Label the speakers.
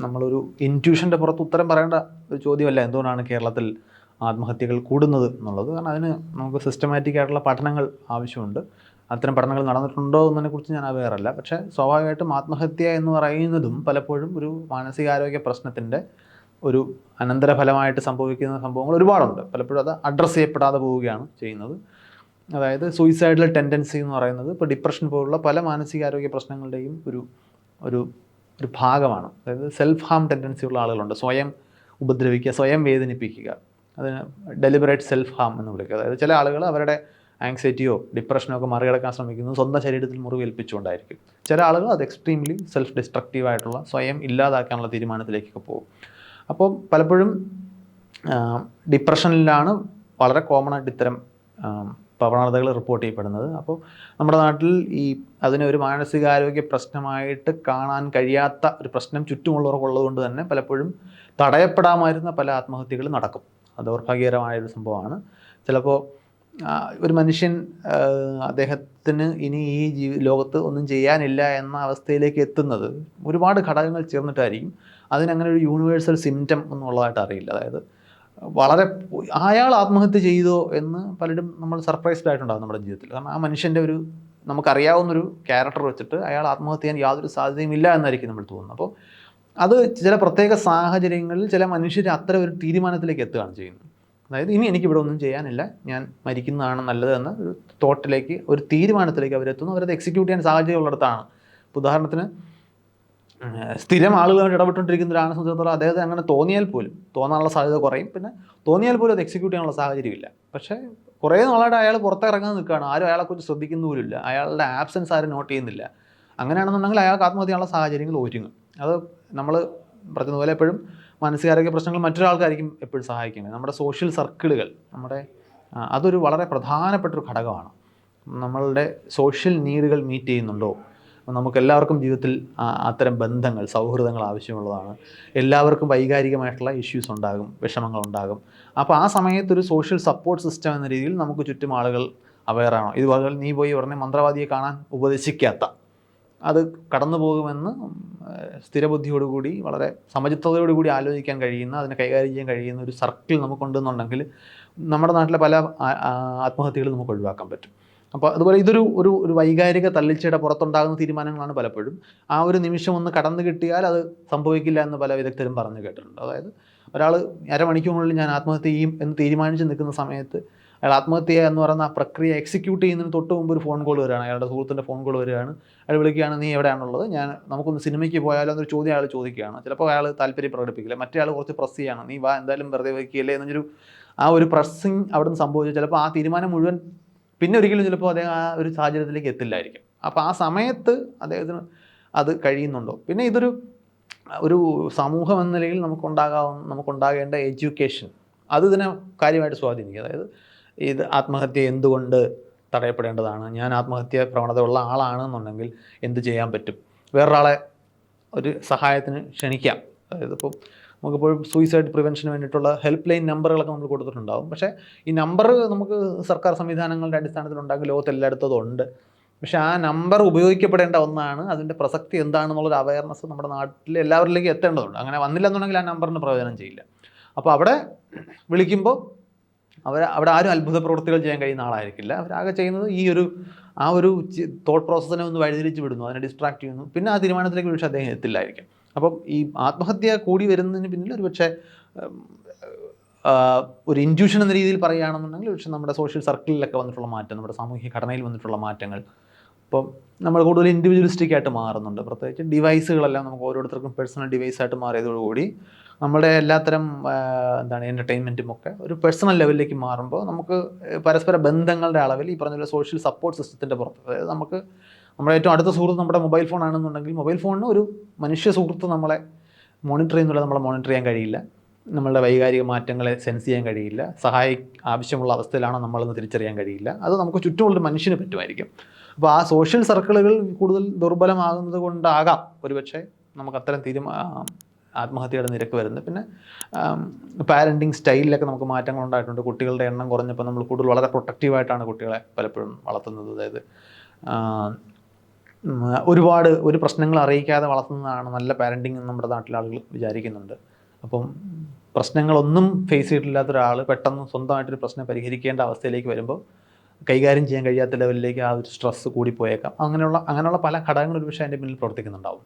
Speaker 1: നമ്മളൊരു ഇൻറ്റ്യൂഷൻ്റെ പുറത്ത് ഉത്തരം പറയേണ്ട ഒരു ചോദ്യമല്ല എന്തുകൊണ്ടാണ് കേരളത്തിൽ ആത്മഹത്യകൾ കൂടുന്നത് എന്നുള്ളത്. കാരണം അതിന് നമുക്ക് സിസ്റ്റമാറ്റിക് ആയിട്ടുള്ള പഠനങ്ങൾ ആവശ്യമുണ്ട്. അത്തരം പഠനങ്ങൾ നടന്നിട്ടുണ്ടോ എന്നതിനെക്കുറിച്ച് ഞാൻ അവെയറല്ല. പക്ഷേ സ്വാഭാവികമായിട്ടും ആത്മഹത്യ എന്ന് പറയുന്നതും പലപ്പോഴും ഒരു മാനസികാരോഗ്യ പ്രശ്നത്തിൻ്റെ ഒരു അനന്തരഫലമായിട്ട് സംഭവിക്കുന്ന സംഭവങ്ങൾ ഒരുപാടുണ്ട്. പലപ്പോഴും അത് അഡ്രസ്സ് ചെയ്യപ്പെടാതെ പോവുകയാണ് ചെയ്യുന്നത്. അതായത് സൂയിസൈഡൽ ടെൻഡൻസി എന്ന് പറയുന്നത് ഇപ്പോൾ ഡിപ്രഷൻ പോലുള്ള പല മാനസികാരോഗ്യ പ്രശ്നങ്ങളുടെയും ഒരു ഒരു ഒരു ഭാഗമാണ്. അതായത് സെൽഫ് ഹാം ടെൻഡൻസി ഉള്ള ആളുകളുണ്ട്. സ്വയം ഉപദ്രവിക്കുക, സ്വയം വേദനിപ്പിക്കുക, അതിന് ഡെലിബറേറ്റ് സെൽഫ് ഹാം എന്ന് വിളിക്കുക. അതായത് ചില ആളുകൾ അവരുടെ ആങ്സൈറ്റിയോ ഡിപ്രഷനോ ഒക്കെ മറികടക്കാൻ ശ്രമിക്കുന്നത് സ്വന്തം ശരീരത്തിൽ മുറിവേൽപ്പിച്ചുകൊണ്ടായിരിക്കും. ചില ആളുകൾ അത് എക്സ്ട്രീംലി സെൽഫ് ഡിസ്ട്രക്റ്റീവായിട്ടുള്ള സ്വയം ഇല്ലാതാക്കാനുള്ള തീരുമാനത്തിലേക്കൊക്കെ പോകും. അപ്പോൾ പലപ്പോഴും ഡിപ്രഷനിലാണ് വളരെ കോമൺ ആയിട്ട് ഇത്തരം പ്രവണതകൾ റിപ്പോർട്ട് ചെയ്യപ്പെടുന്നത്. അപ്പോൾ നമ്മുടെ നാട്ടിൽ അതിനെ ഒരു മാനസികാരോഗ്യ പ്രശ്നമായിട്ട് കാണാൻ കഴിയാത്ത ഒരു പ്രശ്നം ചുറ്റുമുള്ളവർക്കുള്ളത് കൊണ്ട് തന്നെ പലപ്പോഴും തടയപ്പെടാമായിരുന്ന പല ആത്മഹത്യകളും നടക്കും. അത് ദൗർഭാഗ്യകരമായൊരു സംഭവമാണ്. ചിലപ്പോൾ ഒരു മനുഷ്യൻ അദ്ദേഹത്തിന് ഇനി ഈ ലോകത്ത് ഒന്നും ചെയ്യാനില്ല എന്ന അവസ്ഥയിലേക്ക് എത്തുന്നത് ഒരുപാട് ഘടകങ്ങൾ ചേർന്നിട്ടായിരിക്കും. അതിനങ്ങനെ ഒരു യൂണിവേഴ്സൽ സിംറ്റം എന്നുള്ളതായിട്ട് അറിയില്ല. അതായത് വളരെ അയാൾ ആത്മഹത്യ ചെയ്തോ എന്ന് പലരും നമ്മൾ സർപ്രൈസ്ഡ് ആയിട്ടുണ്ടാകും നമ്മുടെ ജീവിതത്തിൽ. കാരണം ആ മനുഷ്യൻ്റെ ഒരു നമുക്കറിയാവുന്നൊരു ക്യാരക്ടർ വെച്ചിട്ട് അയാൾ ആത്മഹത്യ ചെയ്യാൻ യാതൊരു സാധ്യതയും ഇല്ല എന്നായിരിക്കും നമ്മൾ തോന്നുന്നത്. അപ്പോൾ അത് ചില പ്രത്യേക സാഹചര്യങ്ങളിൽ ചില മനുഷ്യർ അത്തരം ഒരു തീരുമാനത്തിലേക്ക് എത്തുകയാണ് ചെയ്യുന്നത്. അതായത് ഇനി എനിക്കിവിടെ ഒന്നും ചെയ്യാനില്ല, ഞാൻ മരിക്കുന്നതാണ് നല്ലത് എന്ന ഒരു തോട്ടിലേക്ക്, ഒരു തീരുമാനത്തിലേക്ക് അവരെത്തുന്നു. അവരത് എക്സിക്യൂട്ട് ചെയ്യാൻ സാഹചര്യം ഉള്ളിടത്താണ്. ഉദാഹരണത്തിന് സ്ഥിരം ആളുകളായിട്ട് ഇടപെട്ടുകൊണ്ടിരിക്കുന്ന ഒരാളെ സംബന്ധിച്ചിടത്തോളം അദ്ദേഹത്തിന് അങ്ങനെ തോന്നിയാൽ പോലും തോന്നാനുള്ള സാധ്യത കുറയും. പിന്നെ തോന്നിയാൽ പോലും അത് എക്സിക്യൂട്ട് ചെയ്യാനുള്ള സാഹചര്യമില്ല. പക്ഷേ കുറേ നാളായിട്ട് അയാൾ പുറത്തിറങ്ങാൻ നിൽക്കുകയാണ്. ആരും അയാളെക്കുറിച്ച് ശ്രദ്ധിക്കുന്ന പോലുമില്ല. അയാളുടെ ആബ്സെൻസ് ആരും നോട്ട് ചെയ്യുന്നില്ല. അങ്ങനെയാണെന്നുണ്ടെങ്കിൽ അയാൾക്ക് ആത്മഹത്യ ചെയ്യാനുള്ള സാഹചര്യങ്ങൾ ഒരുങ്ങും. അത് നമ്മൾ പറഞ്ഞതുപോലെ എപ്പോഴും മാനസികാരോഗ്യ പ്രശ്നങ്ങൾ മറ്റൊരാൾക്കായിരിക്കും എപ്പോഴും സഹായിക്കുന്നത്. നമ്മുടെ സോഷ്യൽ സർക്കിളുകൾ അതൊരു വളരെ പ്രധാനപ്പെട്ടൊരു ഘടകമാണ്. നമ്മളുടെ സോഷ്യൽ നീഡുകൾ മീറ്റ് ചെയ്യുന്നുണ്ടോ? നമുക്കെല്ലാവർക്കും ജീവിതത്തിൽ അത്തരം ബന്ധങ്ങൾ, സൗഹൃദങ്ങൾ ആവശ്യമുള്ളതാണ്. എല്ലാവർക്കും വൈകാരികമായിട്ടുള്ള ഇഷ്യൂസ് ഉണ്ടാകും, വിഷമങ്ങളുണ്ടാകും. അപ്പോൾ ആ സമയത്തൊരു സോഷ്യൽ സപ്പോർട്ട് സിസ്റ്റം എന്ന രീതിയിൽ നമുക്ക് ചുറ്റും ആളുകൾ അവെയറാണോ? ഇതുപോലെ നീ പോയി ഉടനെ മന്ത്രവാദിയെ കാണാൻ ഉപദേശിക്കാത്ത, അത് കടന്നു പോകുമെന്ന് സ്ഥിരബുദ്ധിയോടുകൂടി വളരെ സമചിത്തതയോടുകൂടി ആലോചിക്കാൻ കഴിയുന്ന, അതിനെ കൈകാര്യം ചെയ്യാൻ കഴിയുന്ന ഒരു സർക്കിൾ നമുക്കുണ്ടെന്നുണ്ടെങ്കിൽ നമ്മുടെ നാട്ടിലെ പല ആത്മഹത്യകളും നമുക്ക് ഒഴിവാക്കാൻ പറ്റും. അപ്പോൾ അതുപോലെ ഇതൊരു ഒരു ഒരു വൈകാരിക തള്ളിച്ചയുടെ പുറത്തുണ്ടാകുന്ന തീരുമാനങ്ങളാണ് പലപ്പോഴും. ആ ഒരു നിമിഷം ഒന്ന് കടന്നു കിട്ടിയാൽ അത് സംഭവിക്കില്ല എന്ന് പല വിദഗ്ധരും പറഞ്ഞു കേട്ടിട്ടുണ്ട്. അതായത് ഒരാൾ അരമണിക്കൂറിനുള്ളിൽ ഞാൻ ആത്മഹത്യ ചെയ്യും എന്ന് തീരുമാനിച്ച് നിൽക്കുന്ന സമയത്ത് അയാൾ ആത്മഹത്യ എന്ന് പറയുന്ന ആ പ്രക്രിയ എക്സിക്യൂട്ട് ചെയ്യുന്നതിന് തൊട്ട് മുമ്പ് ഒരു ഫോൺ കോൾ വരികയാണ്, അയാളുടെ സുഹൃത്തിൻ്റെ ഫോൺ കോൾ വരികയാണ്. അയാൾ വിളിക്കുകയാണ്, നീ എവിടെയാണുള്ളത്, നമുക്കൊന്ന് സിനിമയ്ക്ക് പോയാലോ എന്നൊരു ചോദ്യം അയാൾ ചോദിക്കുകയാണ്. ചിലപ്പോൾ അയാൾ താല്പര്യം പ്രകടിപ്പിക്കില്ല, മറ്റേ ആൾ കുറച്ച് പ്രസ് ചെയ്യാണ്, നീ വാ എന്തായാലും വെറുതെ വയ്ക്കുകയല്ലേ എന്നൊരു ആ ഒരു പ്രസ്സിങ് അവിടെ നിന്ന് സംഭവിച്ചു. ചിലപ്പോൾ ആ തീരുമാനം മുഴുവൻ പിന്നെ ഒരിക്കലും ചിലപ്പോൾ അദ്ദേഹം ആ ഒരു സാഹചര്യത്തിലേക്ക് എത്തില്ലായിരിക്കും. അപ്പോൾ ആ സമയത്ത് അദ്ദേഹത്തിന് അത് കഴിയുന്നുണ്ടോ? പിന്നെ ഇതൊരു സമൂഹം എന്ന നിലയിൽ നമുക്കുണ്ടാകേണ്ട എഡ്യൂക്കേഷൻ അത് ഇതിനെ കാര്യമായിട്ട് സ്വാധീനിക്കും. അതായത് ഇത് ആത്മഹത്യ എന്തുകൊണ്ട് തടയപ്പെടേണ്ടതാണ്, ഞാൻ ആത്മഹത്യ പ്രവണത ഉള്ള ആളാണെന്നുണ്ടെങ്കിൽ എന്ത് ചെയ്യാൻ പറ്റും, വേറൊരാളെ ഒരു സഹായത്തിന് ക്ഷണിക്കാം. അതായത് ഇപ്പോൾ നമുക്കിപ്പോഴും സൂയിസൈഡ് പ്രിവെൻഷന് വേണ്ടിയിട്ടുള്ള ഹെൽപ്പ് ലൈൻ നമ്പറുകളൊക്കെ നമ്മൾ കൊടുത്തിട്ടുണ്ടാകും. പക്ഷേ ഈ നമ്പർ നമുക്ക് സർക്കാർ സംവിധാനങ്ങളുടെ അടിസ്ഥാനത്തിലുണ്ടാകും, ലോകത്ത് എല്ലായിടത്തും ഉണ്ട്. പക്ഷേ ആ നമ്പർ ഉപയോഗിക്കപ്പെടേണ്ട ഒന്നാണ്. അതിൻ്റെ പ്രസക്തി എന്താണെന്നുള്ളൊരു അവയർനെസ് നമ്മുടെ നാട്ടിൽ എല്ലാവരിലേക്കും എത്തേണ്ടതുണ്ട്. അങ്ങനെ വന്നില്ലെന്നുണ്ടെങ്കിൽ ആ നമ്പറിന് പ്രയോജനം ചെയ്യില്ല. അപ്പോൾ അവിടെ വിളിക്കുമ്പോൾ അവിടെ ആരും അത്ഭുത പ്രവൃത്തികൾ ചെയ്യാൻ കഴിയുന്ന ആളായിരിക്കില്ല. അവരാകെ ചെയ്യുന്നത് ആ ഒരു തോട്ട് പ്രോസസ്സിനെ ഒന്ന് വഴിതിരിച്ച് വിടുന്നു, അതിനെ ഡിസ്ട്രാക്ട് ചെയ്യുന്നു. പിന്നെ ആ തീരുമാനത്തിലേക്ക് പക്ഷേ അദ്ദേഹം എത്തില്ലായിരിക്കും. അപ്പം ഈ ആത്മഹത്യ കൂടി വരുന്നതിന് പിന്നിൽ ഒരു പക്ഷേ ഒരു ഇൻറ്റ്യൂഷൻ എന്ന രീതിയിൽ പറയുകയാണെന്നുണ്ടെങ്കിൽ പക്ഷേ നമ്മുടെ സോഷ്യൽ സർക്കിളിലൊക്കെ വന്നിട്ടുള്ള മാറ്റം, നമ്മുടെ സാമൂഹ്യ ഘടനയിൽ വന്നിട്ടുള്ള മാറ്റങ്ങൾ, ഇപ്പം നമ്മൾ കൂടുതൽ ഇൻഡിവിജ്വലിസ്റ്റിക് ആയിട്ട് മാറുന്നുണ്ട്. പ്രത്യേകിച്ച് ഡിവൈസുകളെല്ലാം നമുക്ക് ഓരോരുത്തർക്കും പേഴ്സണൽ ഡിവൈസായിട്ട് മാറിയതോടുകൂടി നമ്മുടെ എല്ലാത്തരം എൻ്റർടൈൻമെൻറ്റും ഒക്കെ ഒരു പേഴ്സണൽ ലെവലിലേക്ക് മാറുമ്പോൾ നമുക്ക് പരസ്പര ബന്ധങ്ങളുടെ അളവിൽ ഈ പറഞ്ഞ സോഷ്യൽ സപ്പോർട്ട് സിസ്റ്റത്തിൻ്റെ പുറത്ത്, അതായത് നമ്മുടെ ഏറ്റവും അടുത്ത സുഹൃത്ത് നമ്മുടെ മൊബൈൽ ഫോൺ ആണെന്നുണ്ടെങ്കിൽ മൊബൈൽ ഫോണിന് ഒരു മനുഷ്യ സുഹൃത്ത് നമ്മളെ മോണിറ്റർ ചെയ്യുന്നുള്ളത് നമ്മളെ മോണിറ്റർ ചെയ്യാൻ കഴിയില്ല, നമ്മളുടെ വൈകാരിക മാറ്റങ്ങളെ സെൻസ് ചെയ്യാൻ കഴിയില്ല, ആവശ്യമുള്ള അവസ്ഥയിലാണോ നമ്മളെന്ന് തിരിച്ചറിയാൻ കഴിയില്ല. അത് നമുക്ക് ചുറ്റുമുള്ളൊരു മനുഷ്യന് പറ്റുമായിരിക്കും. അപ്പോൾ ആ സോഷ്യൽ സർക്കിളുകൾ കൂടുതൽ ദുർബലമാകുന്നത് കൊണ്ടാകാം ഒരുപക്ഷെ നമുക്ക് അത്തരം ആത്മഹത്യയുടെ നിരക്ക് വരുന്നത്. പിന്നെ പാരൻറ്റിങ് സ്റ്റൈലിലൊക്കെ നമുക്ക് മാറ്റങ്ങൾ ഉണ്ടായിട്ടുണ്ട്. കുട്ടികളുടെ എണ്ണം കുറഞ്ഞപ്പോൾ നമ്മൾ കൂടുതൽ വളരെ പ്രൊട്ടക്റ്റീവായിട്ടാണ് കുട്ടികളെ പലപ്പോഴും വളർത്തുന്നത്. അതായത് ഒരുപാട് ഒരു പ്രശ്നങ്ങൾ അറിയിക്കാതെ വളർത്തുന്നതാണ് നല്ല പാരൻറ്റിങ് എന്ന് നമ്മുടെ നാട്ടിലെ ആളുകൾ വിചാരിക്കുന്നുണ്ട്. അപ്പം പ്രശ്നങ്ങളൊന്നും ഫേസ് ചെയ്തിട്ടില്ലാത്ത ഒരാൾ പെട്ടെന്ന് സ്വന്തമായിട്ടൊരു പ്രശ്നം പരിഹരിക്കേണ്ട അവസ്ഥയിലേക്ക് വരുമ്പോൾ കൈകാര്യം ചെയ്യാൻ കഴിയാത്ത ലെവലിലേക്ക് ആ ഒരു സ്ട്രെസ്സ് കൂടിപ്പോയേക്കാം. അങ്ങനെയുള്ള പല ഘടകങ്ങൾ ഒരു പക്ഷേ അതിൻ്റെ പിന്നിൽ പ്രവർത്തിക്കുന്നുണ്ടാവും.